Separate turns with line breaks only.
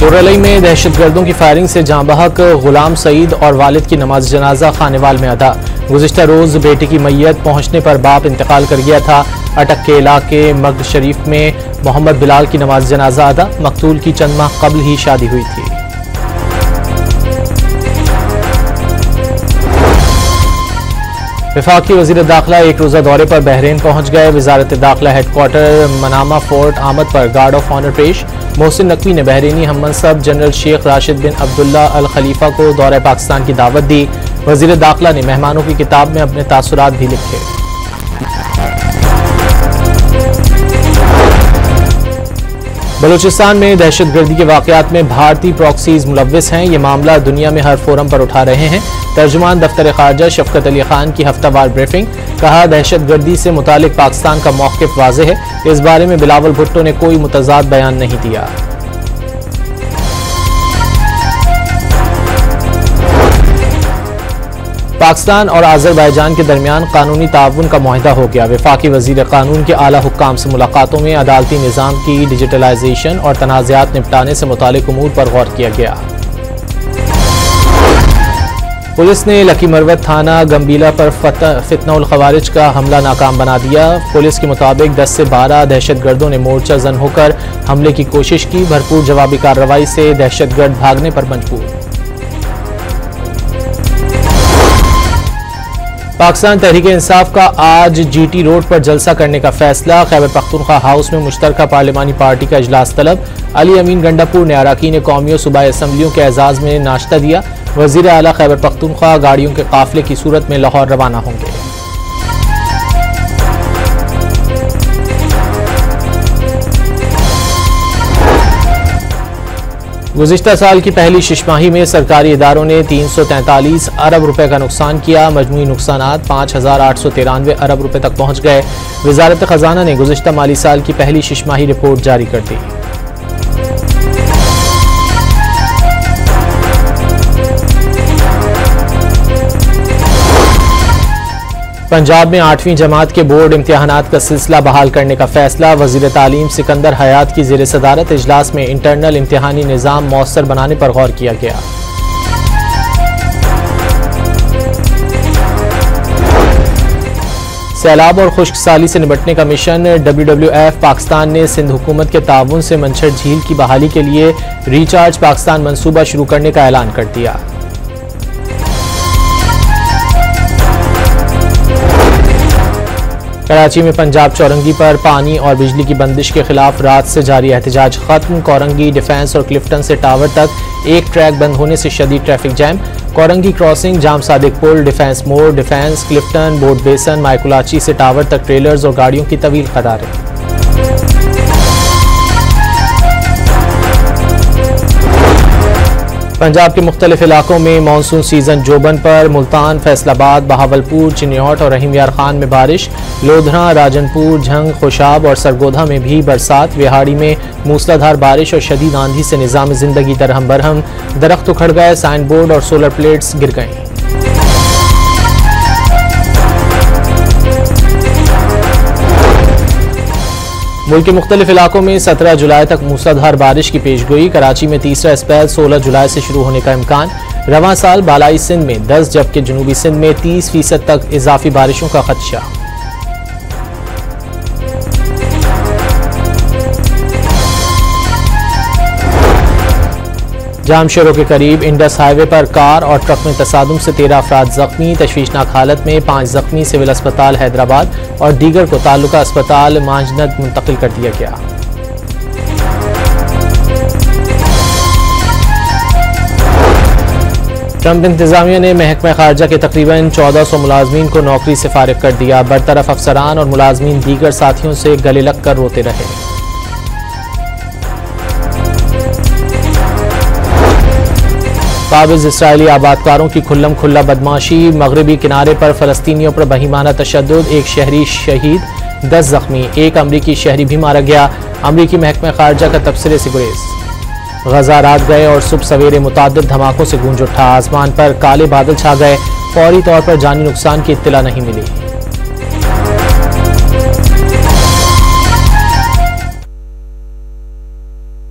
चोरलई में दहशतगर्दों की फायरिंग से जाँ बहक गुलाम सईद और वालिद की नमाज जनाजा खानेवाल में अदा। गुज़िश्ता रोज़ बेटे की मैयत पहुंचने पर बाप इंतकाल कर गया था। अटक के इलाके मगद शरीफ में मोहम्मद बिलाल की नमाज जनाजा अदा। मकतूल की चंद माह कबल ही शादी हुई थी। वफाकी वज़ीर दाखिला एक रोज़ा दौरे पर बहरीन पहुंच गए। वज़ारत दाखिला हेडक्वार्टर मनामा फोर्ट आमद पर गार्ड ऑफ ऑनर पेश। मोहसिन नकवी ने बहरीनी हममनसब जनरल शेख राशिद बिन अब्दुल्ला अल खलीफा को दौरे पाकिस्तान की दावत दी। वज़ीर दाखिला ने मेहमानों की किताब में अपने तासुरात भी लिखे। बलूचिस्तान में दहशतगर्दी के वाक़यात में भारतीय प्रॉक्सीज मुलव्विस हैं। ये मामला दुनिया में हर फोरम पर उठा रहे हैं। तर्जुमान दफ्तर ख़ारजा शफकत अली खान की हफ्तावार ब्रीफिंग। कहा, दहशतगर्दी से मुतालिक पाकिस्तान का मौक़िफ़ वाज़ेह है। इस बारे में बिलावल भुट्टो ने कोई मुतज़ाद बयान नहीं दिया। पाकिस्तान और आज़रबाईजान के दरमियान कानूनी ताउन का मुआहदा हो गया। वफाकी वज़ीर कानून के आला हुक्काम से मुलाकातों में अदालती निज़ाम की डिजिटलाइजेशन और तनाज़ात निपटाने से मुतालिक उमूर पर गौर किया गया। पुलिस ने लकी मरवत थाना गंबीला पर फितनउल खवारिज का हमला नाकाम बना दिया। पुलिस के मुताबिक 10 से 12 दहशतगर्दों ने मोर्चा जन होकर हमले की कोशिश की। भरपूर जवाबी कार्रवाई से दहशतगर्द भागने पर मजबूर। पाकिस्तान तहरीक इंसाफ का आज GT रोड पर जलसा करने का फैसला। खैबर पख्तूनख्वा हाउस में मुश्तरका पार्लिमानी पार्टी का इजलास तलब। अली अमीन गंडापुर ने अराकीन कौमियों सूबाई असम्बलियों के एजाज में नाश्ता दिया। वज़ीर आला खैबर पख्तूनख्वा गाड़ियों के काफिले की सूरत में लाहौर रवाना होंगे। गुज़िश्ता साल की पहली शिशमाही में सरकारी इदारों ने 343 अरब रुपए का नुकसान किया। मजमूई नुकसानात 5893 अरब रुपए तक पहुंच गए। वज़ारत ख़जाना ने गुज़िश्ता माली साल की पहली शिशमाही रिपोर्ट जारी कर दी। पंजाब में 8वीं जमात के बोर्ड इम्तिहानात का सिलसिला बहाल करने का फैसला। वज़ीर तालीम सिकंदर हयात की ज़ेर सदारत इजलास में इंटरनल इम्तिहानी निज़ाम मौसर बनाने पर गौर किया गया। सैलाब और खुश्क साली से निपटने का मिशन WWF पाकिस्तान ने सिंध हुकूमत के ताउन से मंछर झील की बहाली के लिए रिचार्ज पाकिस्तान मंसूबा शुरू करने का ऐलान कर दिया। कराची में पंजाब चौरंगी पर पानी और बिजली की बंदिश के खिलाफ रात से जारी एहतजाज खत्म। कोरंगी, डिफेंस और क्लिफ्टन से टावर तक एक ट्रैक बंद होने से शदीद ट्रैफिक जैम। कोरंगी क्रॉसिंग, जाम सादिक पुल, डिफेंस मोड़, डिफेंस, क्लिफ्टन, बोट बेसन, मायकुलाची से टावर तक ट्रेलर्स और गाड़ियों की तवील कतारें। पंजाब के मुख्तलिफ इलाकों में मानसून सीजन जोबन पर। मुल्तान, फैसलाबाद, बहावलपुर, चिन्योट और रहीम यार खान में बारिश। लोधरा, राजनपुर, झंग, खुशाब और सरगोधा में भी बरसात। विहाड़ी में मूसलाधार बारिश और शदीद आंधी से निज़ाम जिंदगी दरहम बरहम। दरख्त उखड़ गए, साइन बोर्ड और सोलर प्लेट्स गिर गईं। मुल्क के मुख्तलिफ इलाकों में 17 जुलाई तक मूसलाधार बारिश की पेशगोई। कराची में तीसरा स्पेल 16 जुलाई से शुरू होने का इम्कान। रवां साल बालाई सिंध में 10 जबकि जनूबी सिंध में 30% तक इजाफी बारिशों का खदशा। जामशेरों के करीब इंडस हाईवे पर कार और ट्रक में तसादुम से 13 अफराद जख्मी। तशवीशनाक हालत में 5 जख्मी सिविल अस्पताल हैदराबाद और दीगर को ताल्लुका अस्पताल मांजनद मुंतकिल कर दिया गया। ट्रंप इंतजामिया ने महकमा खारजा के तकरीबन 1400 मुलाजमीन को नौकरी से फारिग कर दिया। बरतरफ अफसरान और मुलाजमीन दीगर साथियों से गले लग कर रोते रहे। काबिज इसराइली आबादकारों की खुल्लम खुल्ला बदमाशी। मगरबी किनारे पर फलस्तीनियों पर बहीमाना तशद्दुद। एक शहरी शहीद, 10 जख्मी। एक अमरीकी शहरी भी मारा गया। अमरीकी महकमा खारजा का तबसरे से गुरेज। गजा रात गए और सुबह सवेरे मुताद्दिद धमाकों से गूंज उठा। आसमान पर काले बादल छा गए। फौरी तौर पर जानी नुकसान की इत्तला नहीं मिली।